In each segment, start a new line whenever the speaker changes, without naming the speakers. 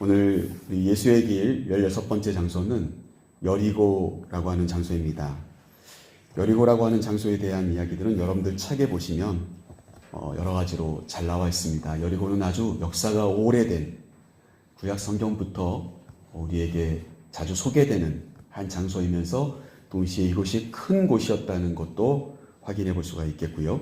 오늘 예수의 길 16번째 장소는 여리고라고 하는 장소입니다. 여리고라고 하는 장소에 대한 이야기들은 여러분들 책에 보시면 여러 가지로 잘 나와 있습니다. 여리고는 아주 역사가 오래된 구약 성경부터 우리에게 자주 소개되는 한 장소이면서 동시에 이곳이 큰 곳이었다는 것도 확인해 볼 수가 있겠고요.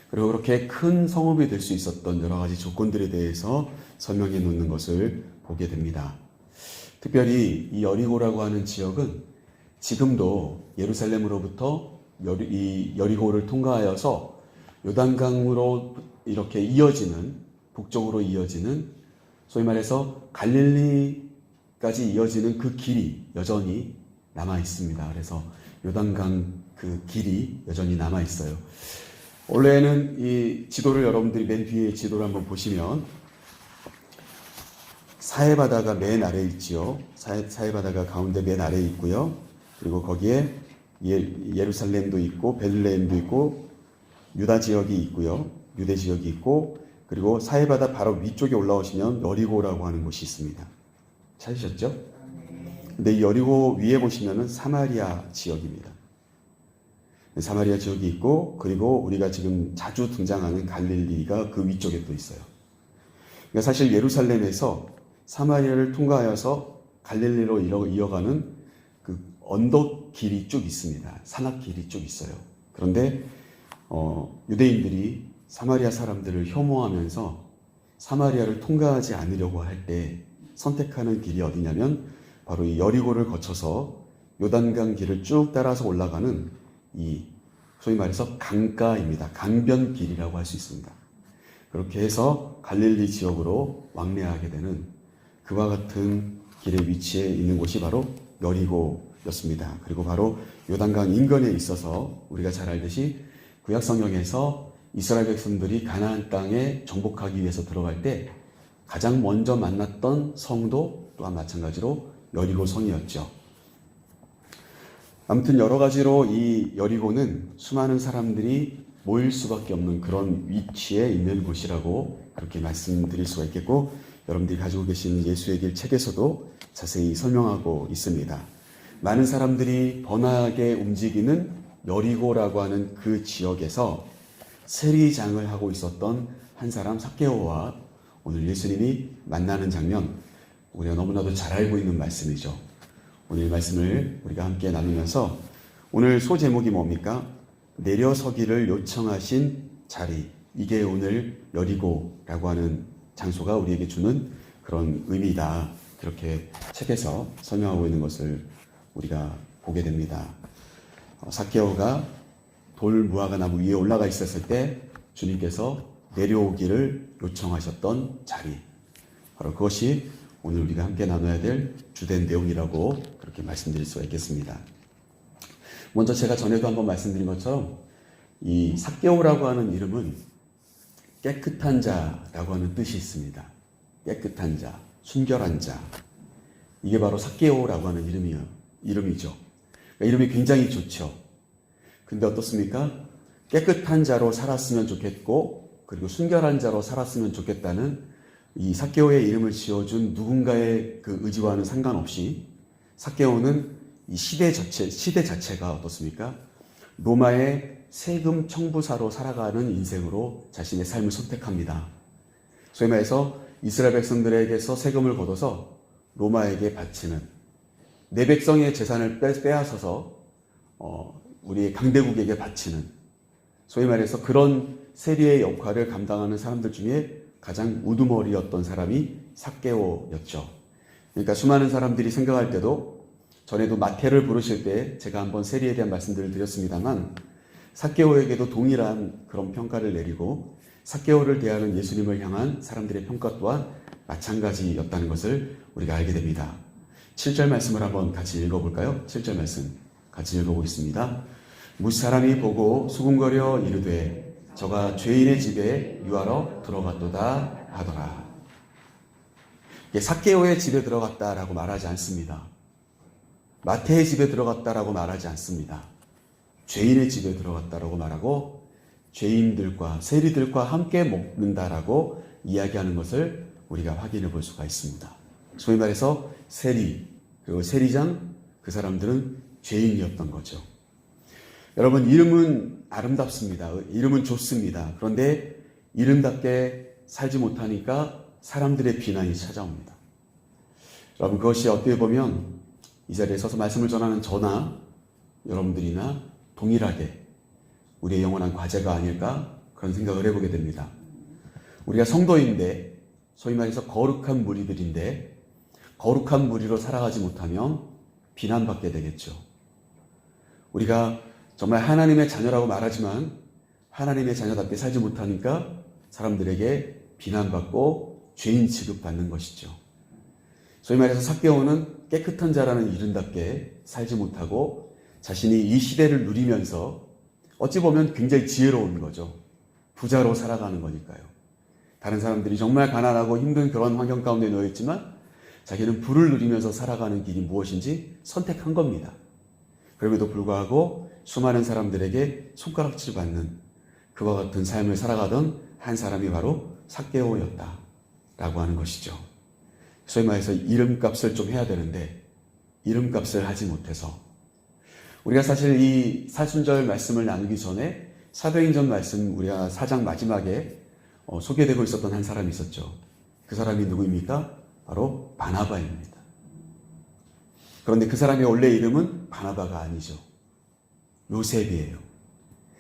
그리고 그렇게 큰 성읍이 될 수 있었던 여러 가지 조건들에 대해서 설명해 놓는 것을 보게 됩니다. 특별히 이 여리고라고 하는 지역은 지금도 예루살렘으로부터 이 여리고를 통과하여서 요단강으로 이렇게 이어지는, 북쪽으로 이어지는, 소위 말해서 갈릴리까지 이어지는 그 길이 여전히 남아 있습니다. 그래서 요단강 그 길이 여전히 남아 있어요. 원래는 이 지도를 여러분들이 맨 뒤에 지도를 한번 보시면 사해바다가 맨 아래에 있지요. 사해바다가 가운데 맨 아래에 있고요. 그리고 거기에 예루살렘도 있고 베들레헴도 있고 유다 지역이 있고요. 유대 지역이 있고 그리고 사해바다 바로 위쪽에 올라오시면 여리고라고 하는 곳이 있습니다. 찾으셨죠? 근데 이 여리고 위에 보시면은 사마리아 지역입니다. 사마리아 지역이 있고 그리고 우리가 지금 자주 등장하는 갈릴리가 그 위쪽에 또 있어요. 그러니까 사실 예루살렘에서 사마리아를 통과하여서 갈릴리로 이어가는 그 언덕 길이 쭉 있습니다. 산악 길이 쭉 있어요. 그런데 유대인들이 사마리아 사람들을 혐오하면서 사마리아를 통과하지 않으려고 할 때 선택하는 길이 어디냐면 바로 이 여리고를 거쳐서 요단강 길을 쭉 따라서 올라가는 이 소위 말해서 강가입니다. 강변길이라고 할 수 있습니다. 그렇게 해서 갈릴리 지역으로 왕래하게 되는 그와 같은 길의 위치에 있는 곳이 바로 여리고였습니다. 그리고 바로 요단강 인근에 있어서 우리가 잘 알듯이 구약 성경에서 이스라엘 백성들이 가나안 땅에 정복하기 위해서 들어갈 때 가장 먼저 만났던 성도 또한 마찬가지로 여리고 성이었죠. 아무튼 여러 가지로 이 여리고는 수많은 사람들이 모일 수밖에 없는 그런 위치에 있는 곳이라고 그렇게 말씀드릴 수가 있겠고 여러분들이 가지고 계신 예수의 길 책에서도 자세히 설명하고 있습니다. 많은 사람들이 번화하게 움직이는 여리고라고 하는 그 지역에서 세리장을 하고 있었던 한 사람 삭개오와 오늘 예수님이 만나는 장면, 우리가 너무나도 잘 알고 있는 말씀이죠. 오늘 말씀을 우리가 함께 나누면서 오늘 소제목이 뭡니까? 내려서기를 요청하신 자리. 이게 오늘 여리고라고 하는 장소가 우리에게 주는 그런 의미다. 그렇게 책에서 설명하고 있는 것을 우리가 보게 됩니다. 삭개오가 돌 무화과 나무 위에 올라가 있었을 때 주님께서 내려오기를 요청하셨던 자리. 바로 그것이 오늘 우리가 함께 나눠야 될 주된 내용이라고 그렇게 말씀드릴 수가 있겠습니다. 먼저 제가 전에도 한번 말씀드린 것처럼 이 삭개오라고 하는 이름은 깨끗한 자라고 하는 뜻이 있습니다. 깨끗한 자, 순결한 자. 이게 바로 삭개오라고 하는 이름이죠. 그러니까 이름이 굉장히 좋죠. 근데 어떻습니까? 깨끗한 자로 살았으면 좋겠고 그리고 순결한 자로 살았으면 좋겠다는 이 삭개오의 이름을 지어준 누군가의 그 의지와는 상관없이 삭개오는 이 시대 자체가 어떻습니까? 로마의 세금 청부사로 살아가는 인생으로 자신의 삶을 선택합니다. 소위 말해서 이스라엘 백성들에게서 세금을 걷어서 로마에게 바치는 내 백성의 재산을 빼앗아서 우리 강대국에게 바치는 소위 말해서 그런 세리의 역할을 감당하는 사람들 중에 가장 우두머리였던 사람이 삭개오였죠. 그러니까 수많은 사람들이 생각할 때도 전에도 마태를 부르실 때 제가 한번 세리에 대한 말씀들을 드렸습니다만 삭개오에게도 동일한 그런 평가를 내리고 삭개오를 대하는 예수님을 향한 사람들의 평가 또한 마찬가지였다는 것을 우리가 알게 됩니다. 7절 말씀을 한번 같이 읽어볼까요? 7절 말씀 같이 읽어보겠습니다. 무사람이 보고 수군거려 이르되 저가 죄인의 집에 유하러 들어갔도다 하더라. 삭개오의 집에 들어갔다라고 말하지 않습니다. 마태의 집에 들어갔다라고 말하지 않습니다. 죄인의 집에 들어갔다라고 말하고 죄인들과 세리들과 함께 먹는다라고 이야기하는 것을 우리가 확인해 볼 수가 있습니다. 소위 말해서 세리, 그리고 세리장, 그 사람들은 죄인이었던 거죠. 여러분, 이름은 아름답습니다. 이름은 좋습니다. 그런데 이름답게 살지 못하니까 사람들의 비난이 찾아옵니다. 여러분, 그것이 어떻게 보면 이 자리에 서서 말씀을 전하는 저나 여러분들이나 동일하게 우리의 영원한 과제가 아닐까 그런 생각을 해보게 됩니다. 우리가 성도인데, 소위 말해서 거룩한 무리들인데 거룩한 무리로 살아가지 못하면 비난받게 되겠죠. 우리가 정말 하나님의 자녀라고 말하지만 하나님의 자녀답게 살지 못하니까 사람들에게 비난받고 죄인 취급받는 것이죠. 소위 말해서 삭개오는 깨끗한 자라는 이름답게 살지 못하고 자신이 이 시대를 누리면서 어찌 보면 굉장히 지혜로운 거죠. 부자로 살아가는 거니까요. 다른 사람들이 정말 가난하고 힘든 그런 환경 가운데 놓여 있지만 자기는 부를 누리면서 살아가는 길이 무엇인지 선택한 겁니다. 그럼에도 불구하고 수많은 사람들에게 손가락질 받는 그와 같은 삶을 살아가던 한 사람이 바로 삭개오였다라고 하는 것이죠. 소위 말해서 이름값을 좀 해야 되는데 이름값을 하지 못해서, 우리가 사실 이 사순절 말씀을 나누기 전에 사도행전 말씀 우리가 4장 마지막에 소개되고 있었던 한 사람이 있었죠. 그 사람이 누구입니까? 바로 바나바입니다. 그런데 그 사람의 원래 이름은 바나바가 아니죠. 요셉이에요.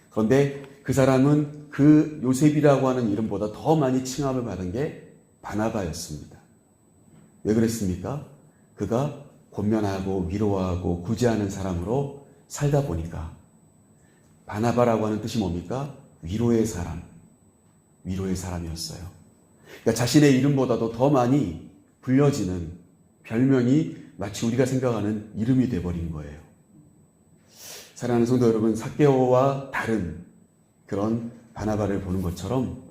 그런데 그 사람은 그 요셉이라고 하는 이름보다 더 많이 칭함을 받은 게 바나바였습니다. 왜 그랬습니까? 그가 권면하고 위로하고 구제하는 사람으로 살다 보니까. 바나바라고 하는 뜻이 뭡니까? 위로의 사람, 위로의 사람이었어요. 그러니까 자신의 이름보다도 더 많이 불려지는 별명이 마치 우리가 생각하는 이름이 돼버린 거예요. 사랑하는 성도 여러분, 삭개오와 다른 그런 바나바를 보는 것처럼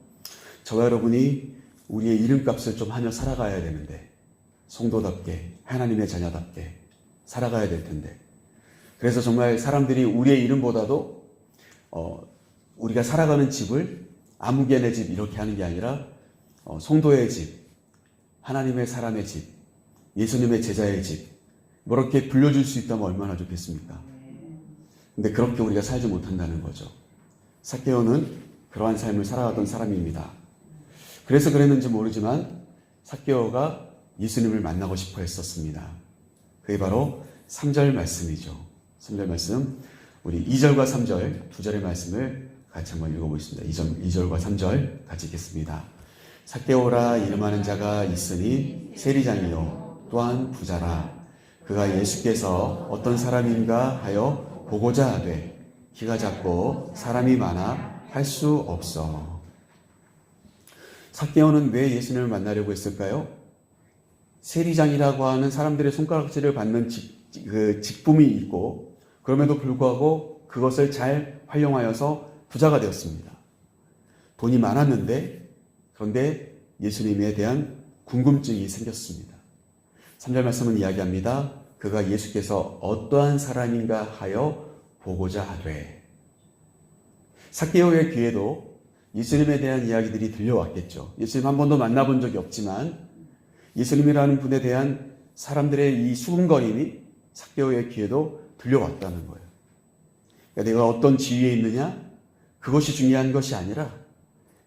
저와 여러분이 우리의 이름값을 좀 하며 살아가야 되는데, 성도답게 하나님의 자녀답게 살아가야 될 텐데, 그래서 정말 사람들이 우리의 이름보다도 우리가 살아가는 집을 아무개네 집 이렇게 하는 게 아니라 성도의 집, 하나님의 사람의 집, 예수님의 제자의 집, 그렇게 불려줄 수 있다면 얼마나 좋겠습니까? 근데 그렇게 우리가 살지 못한다는 거죠. 삭개오는 그러한 삶을 살아가던 사람입니다. 그래서 그랬는지 모르지만 삭개오가 예수님을 만나고 싶어 했었습니다. 그게 바로 3절 말씀이죠. 3절 말씀, 우리 2절과 3절 두 절의 말씀을 같이 한번 읽어보겠습니다. 2절과 3절 같이 읽겠습니다. 삭개오라 이름하는 자가 있으니 세리장이요 또한 부자라. 그가 예수께서 어떤 사람인가 하여 보고자 하되 키가 작고 사람이 많아 할 수 없어. 삭개오는 왜 예수님을 만나려고 했을까요? 세리장이라고 하는 사람들의 손가락질을 받는 직분이 있고, 그럼에도 불구하고 그것을 잘 활용하여서 부자가 되었습니다. 돈이 많았는데, 그런데 예수님에 대한 궁금증이 생겼습니다. 3절 말씀은 이야기합니다. 그가 예수께서 어떠한 사람인가 하여 보고자 하되. 삭개오의 귀에도 예수님에 대한 이야기들이 들려왔겠죠. 예수님 한 번도 만나본 적이 없지만 예수님이라는 분에 대한 사람들의 이 수군거림이 삭개오의 귀에도 들려왔다는 거예요. 그러니까 내가 어떤 지위에 있느냐, 그것이 중요한 것이 아니라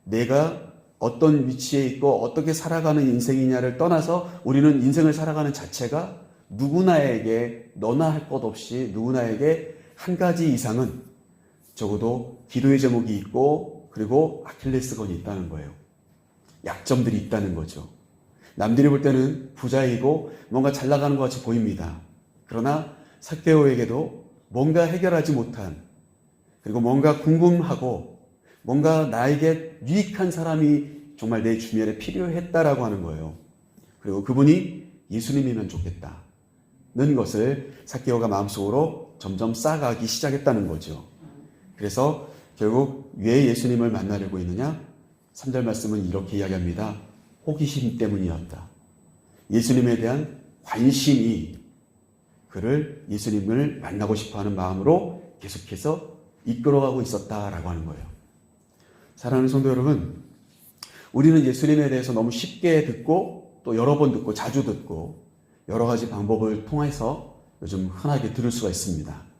내가 어떤 위치에 있고 어떻게 살아가는 인생이냐를 떠나서 우리는 인생을 살아가는 자체가 누구나에게 너나 할 것 없이 누구나에게 한 가지 이상은 적어도 기도의 제목이 있고 그리고 아킬레스건이 있다는 거예요. 약점들이 있다는 거죠. 남들이 볼 때는 부자이고 뭔가 잘 나가는 것 같이 보입니다. 그러나 삭개오에게도 뭔가 해결하지 못한, 그리고 뭔가 궁금하고 뭔가 나에게 유익한 사람이 정말 내 주변에 필요했다라고 하는 거예요. 그리고 그분이 예수님이면 좋겠다는 것을 삭개오가 마음속으로 점점 쌓아가기 시작했다는 거죠. 그래서 결국 왜 예수님을 만나려고 했느냐? 3절 말씀은 이렇게 이야기합니다. 호기심 때문이었다. 예수님에 대한 관심이 그를 예수님을 만나고 싶어하는 마음으로 계속해서 이끌어가고 있었다라고 하는 거예요. 사랑하는 성도 여러분, 우리는 예수님에 대해서 너무 쉽게 듣고 또 여러 번 듣고 자주 듣고 여러 가지 방법을 통해서 요즘 흔하게 들을 수가 있습니다.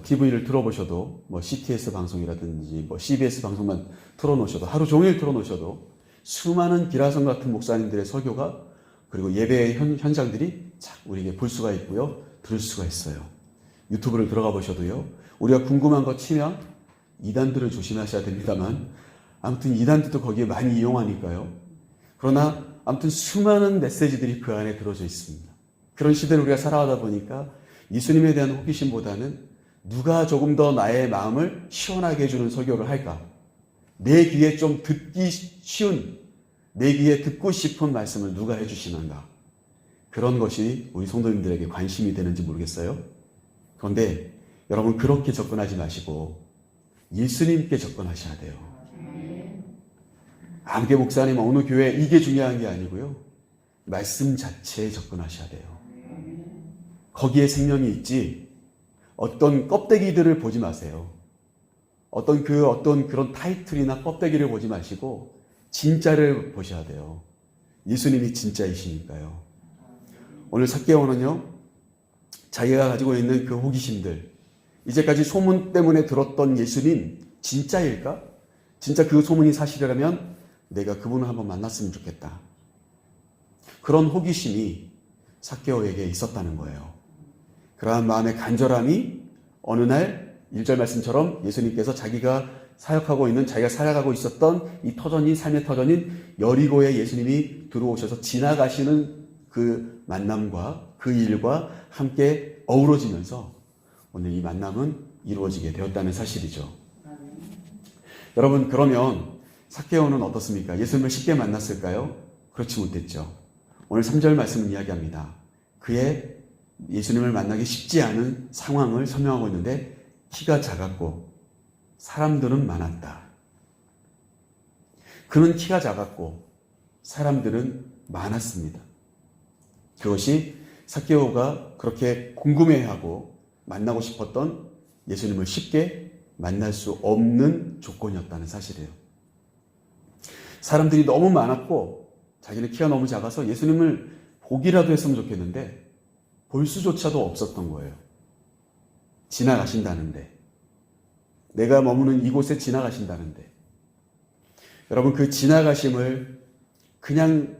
TV를 틀어보셔도 CTS 방송이라든지 CBS 방송만 틀어놓으셔도 하루 종일 틀어놓으셔도 수많은 기라성 같은 목사님들의 설교가 그리고 예배의 현장들이 우리에게 볼 수가 있고요. 들을 수가 있어요. 유튜브를 들어가 보셔도요. 우리가 궁금한 거 치면 이단들을 조심하셔야 됩니다만 아무튼 이단들도 거기에 많이 이용하니까요. 그러나 아무튼 수많은 메시지들이 그 안에 들어져 있습니다. 그런 시대를 우리가 살아가다 보니까 예수님에 대한 호기심보다는 누가 조금 더 나의 마음을 시원하게 해주는 설교를 할까? 내 귀에 좀 듣기 쉬운, 내 귀에 듣고 싶은 말씀을 누가 해주시는가? 그런 것이 우리 성도님들에게 관심이 되는지 모르겠어요. 그런데 여러분 그렇게 접근하지 마시고 예수님께 접근하셔야 돼요. 아무개 목사님 어느 교회 이게 중요한 게 아니고요. 말씀 자체에 접근하셔야 돼요. 거기에 생명이 있지 어떤 껍데기들을 보지 마세요. 어떤 그런 타이틀이나 껍데기를 보지 마시고 진짜를 보셔야 돼요. 예수님이 진짜이시니까요. 오늘 삭개오는요. 자기가 가지고 있는 그 호기심들, 이제까지 소문 때문에 들었던 예수님 진짜일까? 진짜 그 소문이 사실이라면 내가 그분을 한번 만났으면 좋겠다. 그런 호기심이 삭개오에게 있었다는 거예요. 그러한 마음의 간절함이 어느 날 1절 말씀처럼 예수님께서 자기가 사역하고 있는, 자기가 살아가고 있었던 이 터전인, 삶의 터전인 여리고에 예수님이 들어오셔서 지나가시는 그 만남과 그 일과 함께 어우러지면서 오늘 이 만남은 이루어지게 되었다는 사실이죠. 여러분, 그러면 삭개오는 어떻습니까? 예수님을 쉽게 만났을까요? 그렇지 못했죠. 오늘 3절 말씀은 이야기합니다. 그의 예수님을 만나기 쉽지 않은 상황을 설명하고 있는데 키가 작았고 사람들은 많았다. 그는 키가 작았고 사람들은 많았습니다. 그것이 삭개오가 그렇게 궁금해하고 만나고 싶었던 예수님을 쉽게 만날 수 없는 조건이었다는 사실이에요. 사람들이 너무 많았고 자기는 키가 너무 작아서 예수님을 보기라도 했으면 좋겠는데 볼 수조차도 없었던 거예요. 지나가신다는데, 내가 머무는 이곳에 지나가신다는데, 여러분 그 지나가심을 그냥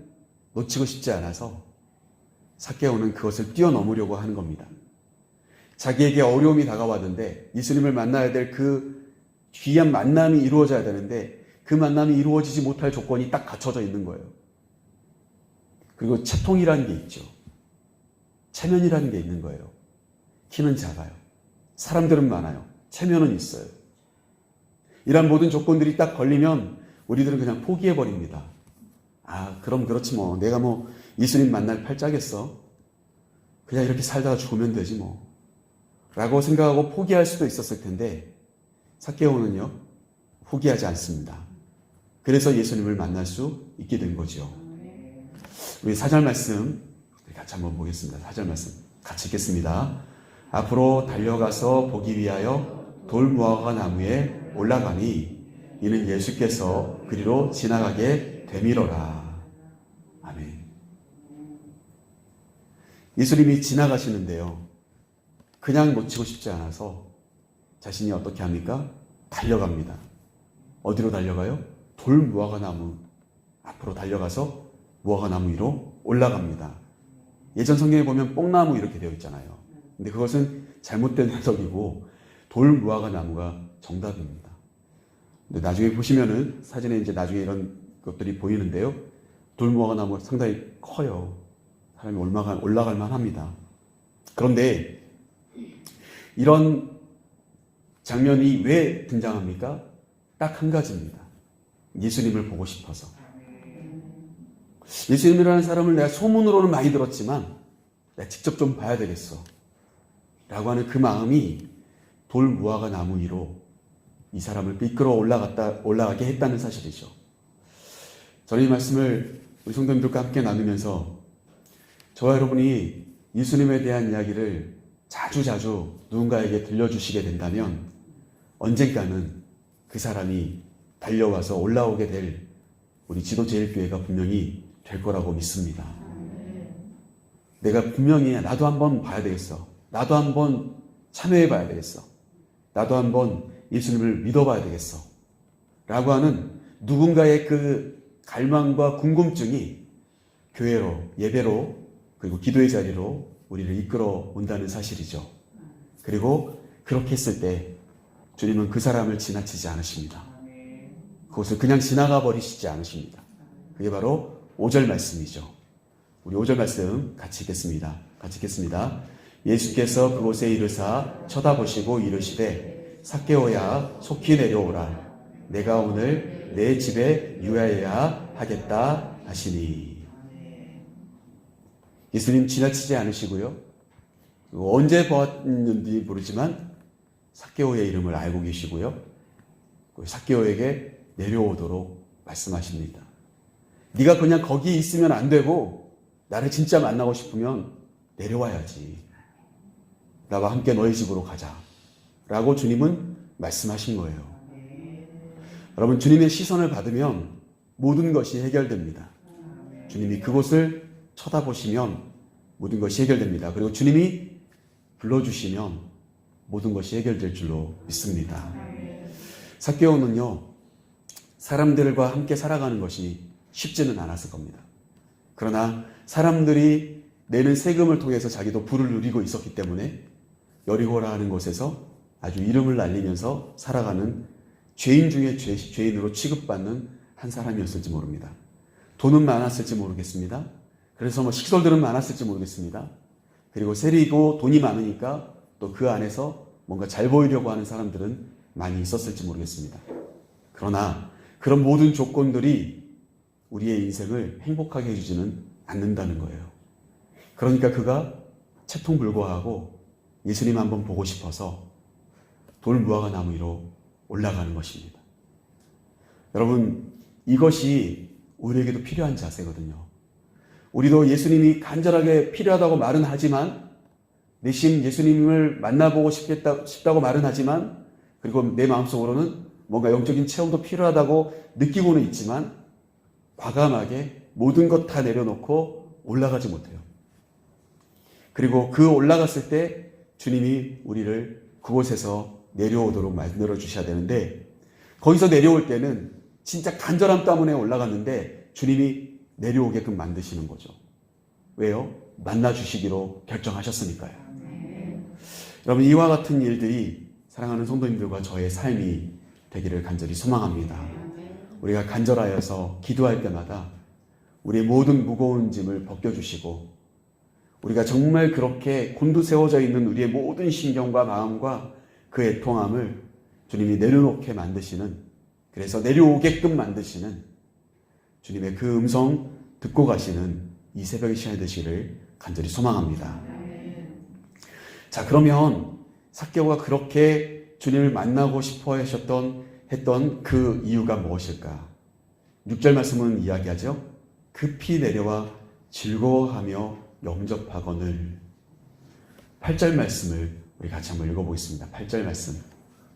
놓치고 싶지 않아서 삭개오는 그것을 뛰어넘으려고 하는 겁니다. 자기에게 어려움이 다가왔는데 예수님을 만나야 될 그 귀한 만남이 이루어져야 되는데 그 만남이 이루어지지 못할 조건이 딱 갖춰져 있는 거예요. 그리고 채통이라는 게 있죠. 체면이라는 게 있는 거예요. 키는 작아요. 사람들은 많아요. 체면은 있어요. 이런 모든 조건들이 딱 걸리면 우리들은 그냥 포기해버립니다. 그럼 그렇지 뭐. 내가 예수님 만날 팔자겠어. 그냥 이렇게 살다가 죽으면 되지 뭐. 라고 생각하고 포기할 수도 있었을 텐데 삭개오는요. 포기하지 않습니다. 그래서 예수님을 만날 수 있게 된 거죠. 우리 4절 말씀 같이 한번 보겠습니다. 4절 말씀 같이 읽겠습니다. 앞으로 달려가서 보기 위하여 돌무화과 나무에 올라가니 이는 예수께서 그리로 지나가게 되밀어라. 아멘. 예수님이 지나가시는데요. 그냥 놓치고 싶지 않아서 자신이 어떻게 합니까? 달려갑니다. 어디로 달려가요? 돌무화과 나무 앞으로 달려가서 무화과 나무 위로 올라갑니다. 예전 성경에 보면 뽕나무 이렇게 되어 있잖아요. 근데 그것은 잘못된 해석이고 돌무화과 나무가 정답입니다. 근데 나중에 보시면은 사진에 이제 나중에 이런 것들이 보이는데요. 돌무화과 나무가 상당히 커요. 사람이 올라갈 만합니다. 그런데 이런 장면이 왜 등장합니까? 딱 한 가지입니다. 예수님을 보고 싶어서. 예수님이라는 사람을 내가 소문으로는 많이 들었지만 내가 직접 좀 봐야 되겠어 라고 하는 그 마음이 돌무화과 나무 위로 이 사람을 이끌어 올라가게 했다는 사실이죠. 저는 이 말씀을 우리 성도님들과 함께 나누면서 저와 여러분이 예수님에 대한 이야기를 자주자주 누군가에게 들려주시게 된다면 언젠가는 그 사람이 달려와서 올라오게 될 우리 지도제일교회가 분명히 될 거라고 믿습니다. 내가 분명히 나도 한번 봐야 되겠어. 나도 한번 참여해 봐야 되겠어. 나도 한번 예수님을 믿어봐야 되겠어. 라고 하는 누군가의 그 갈망과 궁금증이 교회로, 예배로, 그리고 기도의 자리로 우리를 이끌어 온다는 사실이죠. 그리고 그렇게 했을 때 주님은 그 사람을 지나치지 않으십니다. 그것을 그냥 지나가 버리시지 않으십니다. 그게 바로 5절 말씀이죠. 우리 5절 말씀 같이 읽겠습니다. 예수께서 그곳에 이르사 쳐다보시고 이르시되 삭개오야 속히 내려오라. 내가 오늘 내 집에 유하여야 하겠다 하시니. 예수님 지나치지 않으시고요. 언제 보았는지 모르지만 삭개오의 이름을 알고 계시고요. 삭개오에게 내려오도록 말씀하십니다. 네가 그냥 거기 있으면 안 되고 나를 진짜 만나고 싶으면 내려와야지. 나와 함께 너희 집으로 가자. 라고 주님은 말씀하신 거예요. 여러분, 주님의 시선을 받으면 모든 것이 해결됩니다. 주님이 그곳을 쳐다보시면 모든 것이 해결됩니다. 그리고 주님이 불러주시면 모든 것이 해결될 줄로 믿습니다. 삭개오는요, 사람들과 함께 살아가는 것이 쉽지는 않았을 겁니다. 그러나 사람들이 내는 세금을 통해서 자기도 부를 누리고 있었기 때문에 여리고라 하는 곳에서 아주 이름을 날리면서 살아가는 죄인 중에 죄인으로 취급받는 한 사람이었을지 모릅니다. 돈은 많았을지 모르겠습니다. 그래서 시설들은 많았을지 모르겠습니다. 그리고 세리고 돈이 많으니까 또 그 안에서 뭔가 잘 보이려고 하는 사람들은 많이 있었을지 모르겠습니다. 그러나 그런 모든 조건들이 우리의 인생을 행복하게 해주지는 않는다는 거예요. 그러니까 그가 채통불고하고 예수님 한번 보고 싶어서 돌무화과 나무 위로 올라가는 것입니다. 여러분, 이것이 우리에게도 필요한 자세거든요. 우리도 예수님이 간절하게 필요하다고 말은 하지만, 내심 예수님을 만나보고 싶다고 말은 하지만, 그리고 내 마음속으로는 뭔가 영적인 체험도 필요하다고 느끼고는 있지만 과감하게 모든 것 다 내려놓고 올라가지 못해요. 그리고 그 올라갔을 때 주님이 우리를 그곳에서 내려오도록 만들어 주셔야 되는데, 거기서 내려올 때는 진짜 간절함 때문에 올라갔는데 주님이 내려오게끔 만드시는 거죠. 왜요? 만나 주시기로 결정하셨으니까요. 여러분, 이와 같은 일들이 사랑하는 성도님들과 저의 삶이 되기를 간절히 소망합니다. 우리가 간절하여서 기도할 때마다 우리의 모든 무거운 짐을 벗겨주시고, 우리가 정말 그렇게 곤두세워져 있는 우리의 모든 신경과 마음과 그 애통함을 주님이 내려놓게 만드시는, 그래서 내려오게끔 만드시는 주님의 그 음성 듣고 가시는 이 새벽의 시간이 되시기를 간절히 소망합니다. 자, 그러면 삭개오가 그렇게 주님을 만나고 싶어 했던 그 이유가 무엇일까? 6절 말씀은 이야기하죠. 급히 내려와 즐거워하며 영접하거늘. 8절 말씀을 우리 같이 한번 읽어보겠습니다. 8절 말씀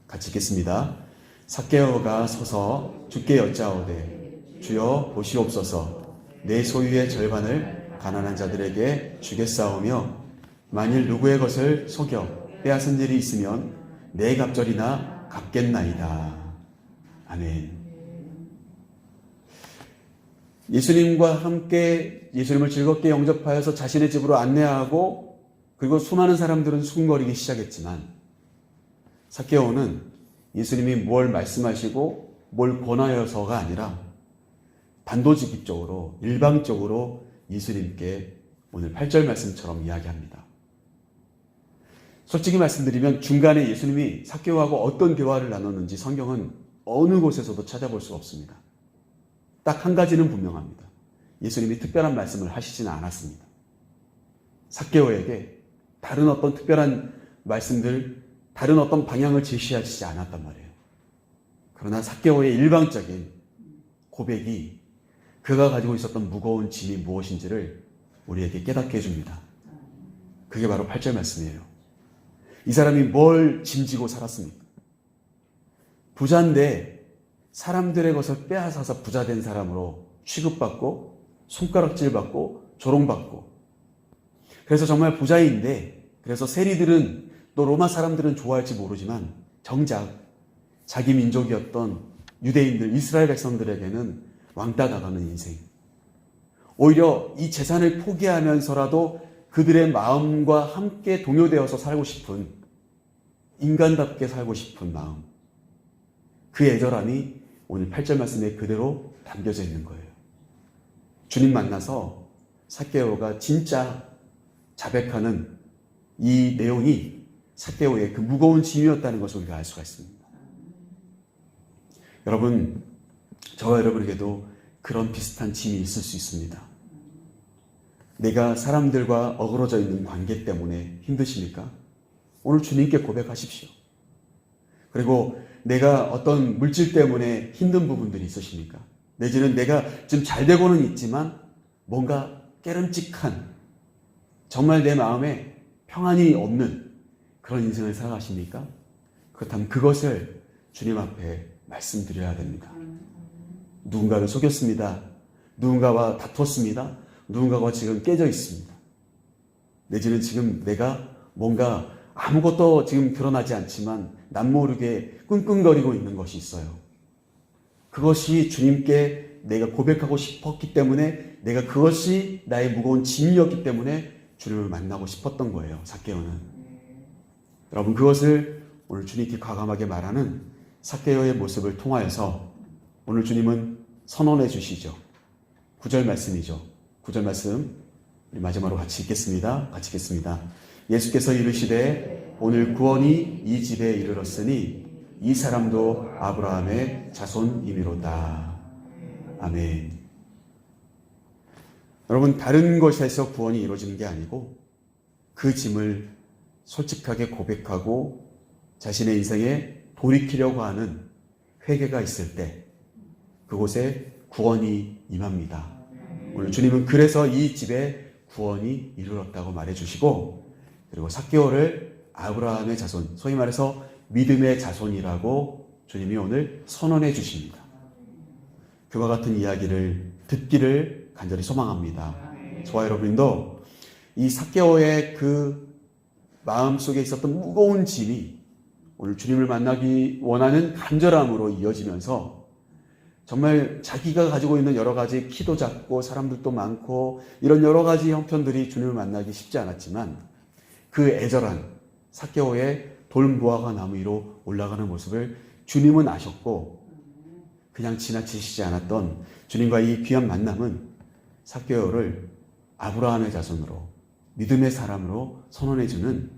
같이 읽겠습니다. 삭개오가 서서 주께 여짜오되 주여 보시옵소서, 내 소유의 절반을 가난한 자들에게 주겠사오며 만일 누구의 것을 속여 빼앗은 일이 있으면 내 갑절이나 갚겠나이다. 아멘. 예수님과 함께 예수님을 즐겁게 영접하여서 자신의 집으로 안내하고, 그리고 수많은 사람들은 수군거리기 시작했지만 삭개오는 예수님이 뭘 말씀하시고 뭘 권하여서가 아니라 단도직입적으로 일방적으로 예수님께 오늘 8절 말씀처럼 이야기합니다. 솔직히 말씀드리면 중간에 예수님이 삭개오하고 어떤 대화를 나눴는지 성경은 어느 곳에서도 찾아볼 수가 없습니다. 딱 한 가지는 분명합니다. 예수님이 특별한 말씀을 하시지는 않았습니다. 삭개오에게 다른 어떤 특별한 말씀들, 다른 어떤 방향을 제시하시지 않았단 말이에요. 그러나 삭개오의 일방적인 고백이 그가 가지고 있었던 무거운 짐이 무엇인지를 우리에게 깨닫게 해줍니다. 그게 바로 8절 말씀이에요. 이 사람이 뭘 짐지고 살았습니까? 부자인데 사람들의 것을 빼앗아서 부자된 사람으로 취급받고 손가락질 받고 조롱받고, 그래서 정말 부자인데, 그래서 세리들은 또 로마 사람들은 좋아할지 모르지만 정작 자기 민족이었던 유대인들, 이스라엘 백성들에게는 왕따 당하는 인생, 오히려 이 재산을 포기하면서라도 그들의 마음과 함께 동요되어서 살고 싶은, 인간답게 살고 싶은 마음, 그 애절함이 오늘 8절 말씀에 그대로 담겨져 있는 거예요. 주님 만나서 삭개오가 진짜 자백하는 이 내용이 삭개오의 그 무거운 짐이었다는 것을 우리가 알 수가 있습니다. 여러분, 저와 여러분에게도 그런 비슷한 짐이 있을 수 있습니다. 내가 사람들과 어그러져 있는 관계 때문에 힘드십니까? 오늘 주님께 고백하십시오. 그리고 내가 어떤 물질 때문에 힘든 부분들이 있으십니까? 내지는 내가 지금 잘 되고는 있지만 뭔가 깨름직한, 정말 내 마음에 평안이 없는 그런 인생을 살아가십니까? 그렇다면 그것을 주님 앞에 말씀드려야 됩니다. 누군가를 속였습니다. 누군가와 다퉜습니다. 누군가와 지금 깨져 있습니다. 내지는 지금 내가 뭔가 아무것도 지금 드러나지 않지만 남모르게 끙끙거리고 있는 것이 있어요. 그것이 주님께 내가 고백하고 싶었기 때문에, 내가 그것이 나의 무거운 짐이었기 때문에 주님을 만나고 싶었던 거예요, 삭개오는. 여러분, 그것을 오늘 주님께 과감하게 말하는 삭개오의 모습을 통하여서 오늘 주님은 선언해 주시죠. 9절 말씀이죠. 9절 말씀 우리 마지막으로 같이 읽겠습니다. 같이 읽겠습니다. 예수께서 이르시되 오늘 구원이 이 집에 이르렀으니 이 사람도 아브라함의 자손이미로다. 아멘. 여러분, 다른 것에서 구원이 이루어지는 게 아니고 그 짐을 솔직하게 고백하고 자신의 인생에 돌이키려고 하는 회개가 있을 때 그곳에 구원이 임합니다. 오늘 주님은 그래서 이 집에 구원이 이르렀다고 말해주시고, 그리고 삭개오를 아브라함의 자손, 소위 말해서 믿음의 자손이라고 주님이 오늘 선언해 주십니다. 그와 같은 이야기를 듣기를 간절히 소망합니다. 저와 여러분도 이 삭개오의 그 마음속에 있었던 무거운 짐이 오늘 주님을 만나기 원하는 간절함으로 이어지면서 정말 자기가 가지고 있는 여러 가지 키도 작고 사람들도 많고 이런 여러 가지 형편들이 주님을 만나기 쉽지 않았지만 그 애절한 삭개오의 돌무화과 나무 위로 올라가는 모습을 주님은 아셨고, 그냥 지나치시지 않았던 주님과 이 귀한 만남은 삭개오를 아브라함의 자손으로, 믿음의 사람으로 선언해주는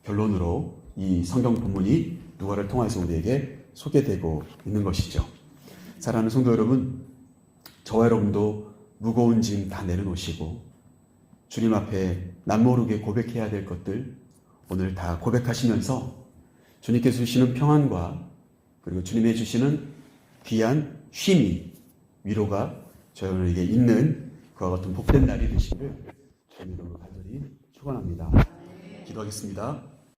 결론으로 이 성경 본문이 누가를 통해서 우리에게 소개되고 있는 것이죠. 사랑하는 성도 여러분, 저와 여러분도 무거운 짐 다 내려놓으시고 주님 앞에 남모르게 고백해야 될 것들 오늘 다 고백하시면서 주님께서 주시는 평안과 그리고 주님이 주시는 귀한 쉼이, 위로가 저희에게 있는 그와 같은 복된 날이 되시기를 주님으로 간절히 축원합니다. 기도하겠습니다.